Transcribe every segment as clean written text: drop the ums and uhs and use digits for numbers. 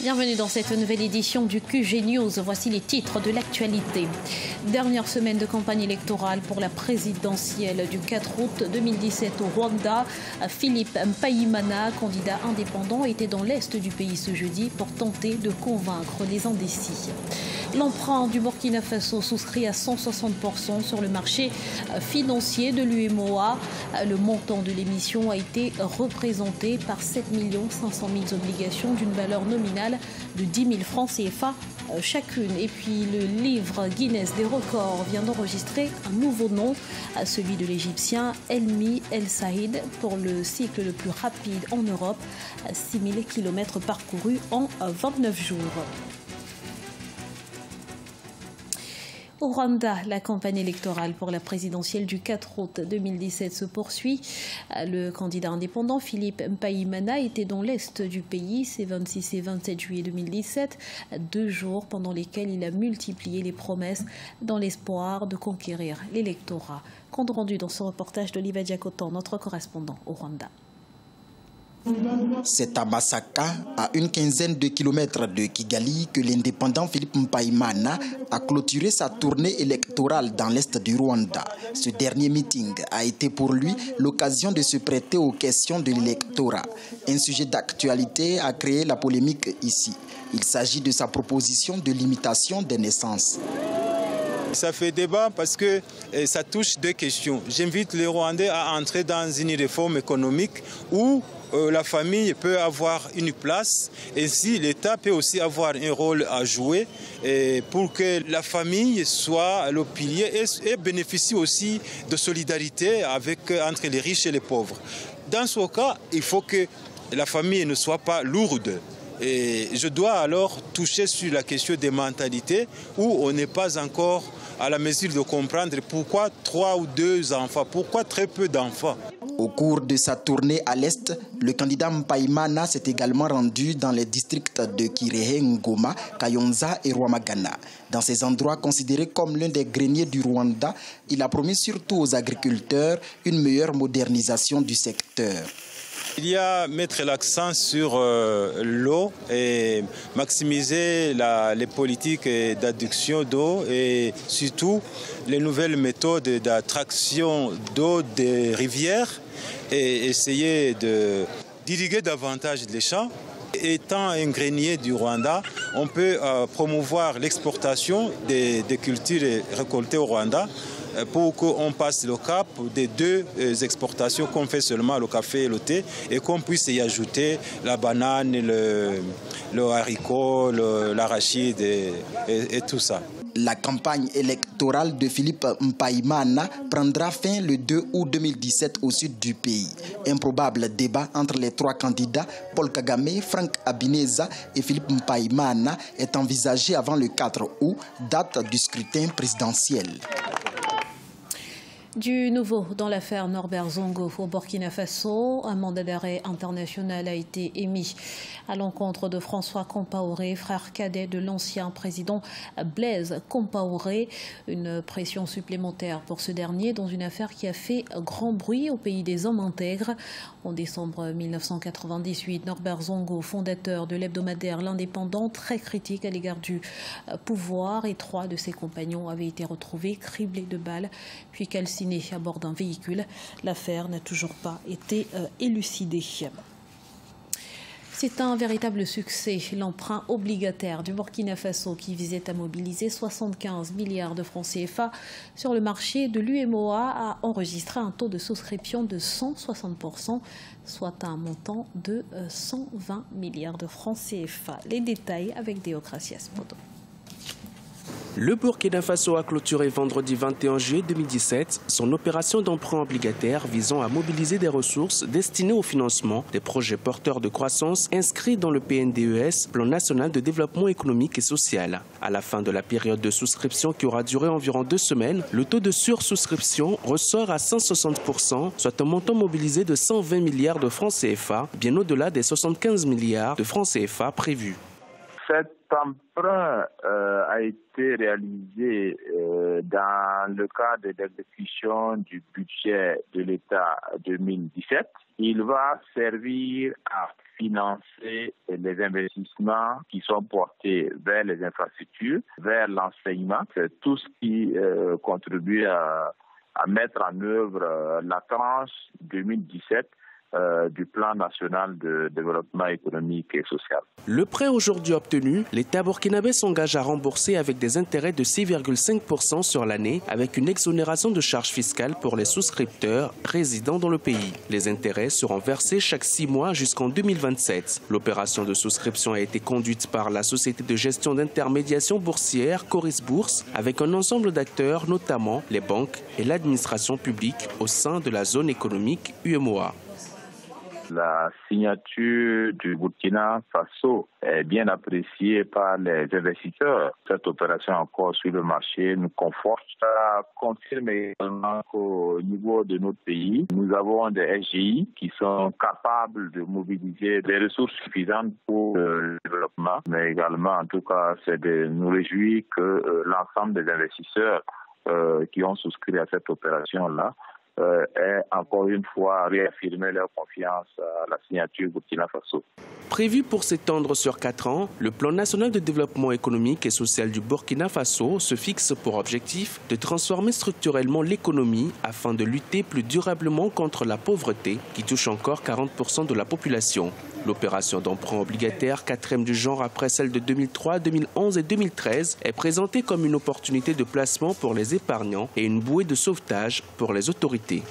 Bienvenue dans cette nouvelle édition du QG News. Voici les titres de l'actualité. Dernière semaine de campagne électorale pour la présidentielle du 4 août 2017 au Rwanda. Philippe Mpayimana, candidat indépendant, était dans l'est du pays ce jeudi pour tenter de convaincre les indécis. L'emprunt du Burkina Faso souscrit à 160% sur le marché financier de l'UEMOA. Le montant de l'émission a été représenté par 7 500 000 obligations d'une valeur nominale de 10 000 francs CFA chacune. Et puis le livre Guinness des records vient d'enregistrer un nouveau nom, celui de l'Égyptien Elmi El Saïd, pour le cycle le plus rapide en Europe, 6 000 km parcourus en 29 jours. Au Rwanda, la campagne électorale pour la présidentielle du 4 août 2017 se poursuit. Le candidat indépendant Philippe Mpayimana était dans l'est du pays ces 26 et 27 juillet 2017, 2 jours pendant lesquels il a multiplié les promesses dans l'espoir de conquérir l'électorat. Compte rendu dans ce reportage d'Oliva Diakotan, notre correspondant au Rwanda. C'est à Masaka, à une quinzaine de kilomètres de Kigali, que l'indépendant Philippe Mpayimana a clôturé sa tournée électorale dans l'est du Rwanda. Ce dernier meeting a été pour lui l'occasion de se prêter aux questions de l'électorat. Un sujet d'actualité a créé la polémique ici. Il s'agit de sa proposition de limitation des naissances. Ça fait débat parce que ça touche deux questions. J'invite les Rwandais à entrer dans une réforme économique où la famille peut avoir une place et si l'État peut aussi avoir un rôle à jouer pour que la famille soit le pilier et bénéficie aussi de solidarité entre les riches et les pauvres. Dans ce cas, il faut que la famille ne soit pas lourde. Et je dois alors toucher sur la question des mentalités où on n'est pas encore à la mesure de comprendre pourquoi 3 ou 2 enfants, pourquoi très peu d'enfants. Au cours de sa tournée à l'Est, le candidat Mpayimana s'est également rendu dans les districts de Kirehe, Ngoma, Kayonza et Rwamagana. Dans ces endroits considérés comme l'un des greniers du Rwanda, il a promis surtout aux agriculteurs une meilleure modernisation du secteur. Il y a mettre l'accent sur l'eau et maximiser les politiques d'adduction d'eau et surtout les nouvelles méthodes d'attraction d'eau des rivières et essayer d'irriguer davantage les champs. Étant un grenier du Rwanda, on peut promouvoir l'exportation des cultures récoltées au Rwanda pour qu'on passe le cap des 2 exportations qu'on fait seulement, le café et le thé, et qu'on puisse y ajouter la banane, le haricot, l'arachide et tout ça. La campagne électorale de Philippe Mpayimana prendra fin le 2 août 2017 au sud du pays. Un probable débat entre les 3 candidats, Paul Kagame, Frank Habineza et Philippe Mpayimana, est envisagé avant le 4 août, date du scrutin présidentiel. Du nouveau dans l'affaire Norbert Zongo au Burkina Faso, un mandat d'arrêt international a été émis à l'encontre de François Compaoré, frère cadet de l'ancien président Blaise Compaoré. Une pression supplémentaire pour ce dernier dans une affaire qui a fait grand bruit au pays des hommes intègres. En décembre 1998, Norbert Zongo, fondateur de l'hebdomadaire L'Indépendant, très critique à l'égard du pouvoir, et 3 de ses compagnons avaient été retrouvés criblés de balles puis calcinés à bord d'un véhicule. L'affaire n'a toujours pas été élucidée. C'est un véritable succès. L'emprunt obligataire du Burkina Faso qui visait à mobiliser 75 milliards de francs CFA sur le marché de l'UEMOA a enregistré un taux de souscription de 160%, soit un montant de 120 milliards de francs CFA. Les détails avec Déocratias Podo. Le Burkina Faso a clôturé vendredi 21 juillet 2017 son opération d'emprunt obligataire visant à mobiliser des ressources destinées au financement des projets porteurs de croissance inscrits dans le PNDES, Plan national de développement économique et social. À la fin de la période de souscription qui aura duré environ 2 semaines, le taux de sursouscription ressort à 160%, soit un montant mobilisé de 120 milliards de francs CFA, bien au-delà des 75 milliards de francs CFA prévus. Cet emprunt a été réalisé dans le cadre de l'exécution du budget de l'État 2017. Il va servir à financer les investissements qui sont portés vers les infrastructures, vers l'enseignement. C'est tout ce qui contribue à mettre en œuvre la tranche 2017 du plan national de développement économique et social. Le prêt aujourd'hui obtenu, l'État burkinabé s'engage à rembourser avec des intérêts de 6,5% sur l'année, avec une exonération de charges fiscales pour les souscripteurs résidant dans le pays. Les intérêts seront versés chaque 6 mois jusqu'en 2027. L'opération de souscription a été conduite par la société de gestion d'intermédiation boursière Coris Bourse, avec un ensemble d'acteurs, notamment les banques et l'administration publique au sein de la zone économique UEMOA. La signature du Burkina Faso est bien appréciée par les investisseurs. Cette opération encore sur le marché nous conforte. Ça confirme également qu'au niveau de notre pays, nous avons des SGI qui sont capables de mobiliser des ressources suffisantes pour le développement. Mais également, en tout cas, c'est de nous réjouir que l'ensemble des investisseurs qui ont souscrit à cette opération-là est encore une fois réaffirmer leur confiance à la signature Burkina Faso. Prévu pour s'étendre sur 4 ans, le plan national de développement économique et social du Burkina Faso se fixe pour objectif de transformer structurellement l'économie afin de lutter plus durablement contre la pauvreté qui touche encore 40% de la population. L'opération d'emprunt obligataire, 4e du genre après celle de 2003, 2011 et 2013, est présentée comme une opportunité de placement pour les épargnants et une bouée de sauvetage pour les autorités.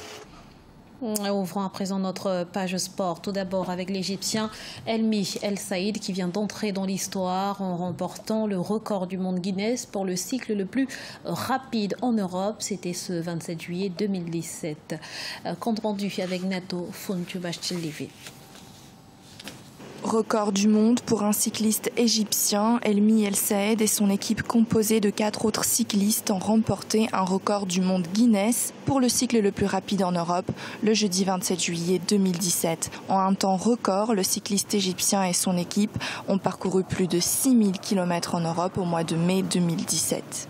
Ouvrons à présent notre page sport. Tout d'abord avec l'Égyptien Elmi El Saïd qui vient d'entrer dans l'histoire en remportant le record du monde Guinness pour le cycle le plus rapide en Europe. C'était ce 27 juillet 2017. Compte rendu avec Nato Fontubashtillivi. Record du monde pour un cycliste égyptien, Elmi El Saïd et son équipe composée de 4 autres cyclistes ont remporté un record du monde Guinness pour le cycle le plus rapide en Europe, le jeudi 27 juillet 2017. En un temps record, le cycliste égyptien et son équipe ont parcouru plus de 6000 km en Europe au mois de mai 2017.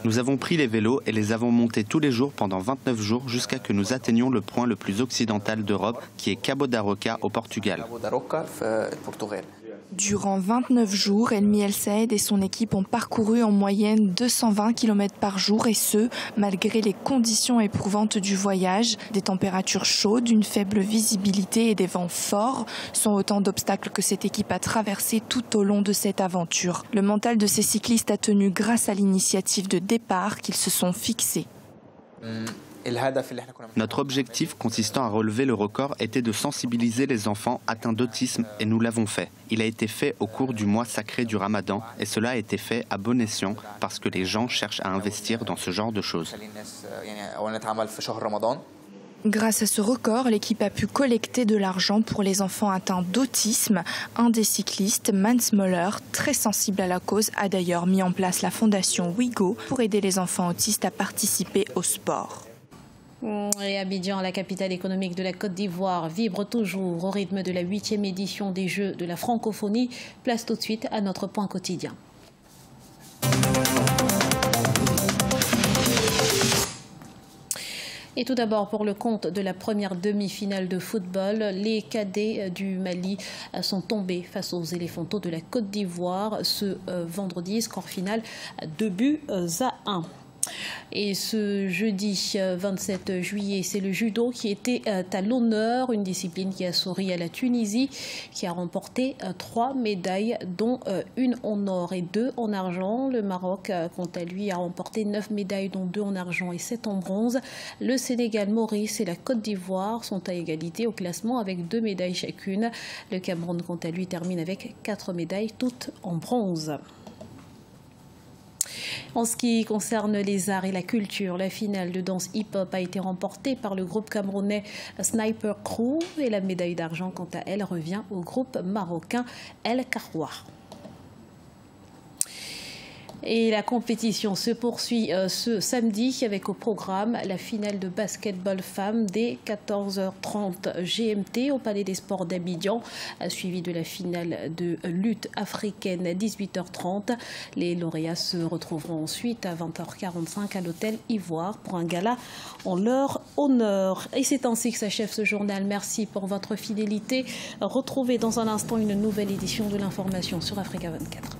Nous avons pris les vélos et les avons montés tous les jours pendant 29 jours jusqu'à que nous atteignions le point le plus occidental d'Europe qui est Cabo da Roca au Portugal. Durant 29 jours, Elmi El Saïd et son équipe ont parcouru en moyenne 220 km par jour et ce, malgré les conditions éprouvantes du voyage. Des températures chaudes, une faible visibilité et des vents forts sont autant d'obstacles que cette équipe a traversés tout au long de cette aventure. Le mental de ces cyclistes a tenu grâce à l'initiative de départ qu'ils se sont fixés. Notre objectif consistant à relever le record était de sensibiliser les enfants atteints d'autisme et nous l'avons fait. Il a été fait au cours du mois sacré du Ramadan et cela a été fait à bon escient parce que les gens cherchent à investir dans ce genre de choses. Grâce à ce record, l'équipe a pu collecter de l'argent pour les enfants atteints d'autisme. Un des cyclistes, Mans Moller, très sensible à la cause, a d'ailleurs mis en place la fondation Wigo pour aider les enfants autistes à participer au sport. Et Abidjan, la capitale économique de la Côte d'Ivoire, vibre toujours au rythme de la 8e édition des Jeux de la francophonie. Place tout de suite à notre point quotidien. Et tout d'abord, pour le compte de la première demi-finale de football, les cadets du Mali sont tombés face aux éléphantaux de la Côte d'Ivoire ce vendredi. Score final 2-1. Et ce jeudi 27 juillet, c'est le judo qui était à l'honneur, une discipline qui a souri à la Tunisie, qui a remporté 3 médailles, dont une en or et 2 en argent. Le Maroc, quant à lui, a remporté 9 médailles, dont 2 en argent et 7 en bronze. Le Sénégal, Maurice et la Côte d'Ivoire sont à égalité au classement avec 2 médailles chacune. Le Cameroun, quant à lui, termine avec 4 médailles, toutes en bronze. En ce qui concerne les arts et la culture, la finale de danse hip-hop a été remportée par le groupe camerounais Sniper Crew et la médaille d'argent, quant à elle, revient au groupe marocain El Karoua. Et la compétition se poursuit ce samedi avec au programme la finale de basketball femmes dès 14h30 GMT au Palais des Sports d'Abidjan, suivi de la finale de lutte africaine à 18h30. Les lauréats se retrouveront ensuite à 20h45 à l'hôtel Ivoire pour un gala en leur honneur. Et c'est ainsi que s'achève ce journal. Merci pour votre fidélité. Retrouvez dans un instant une nouvelle édition de l'information sur Africa 24.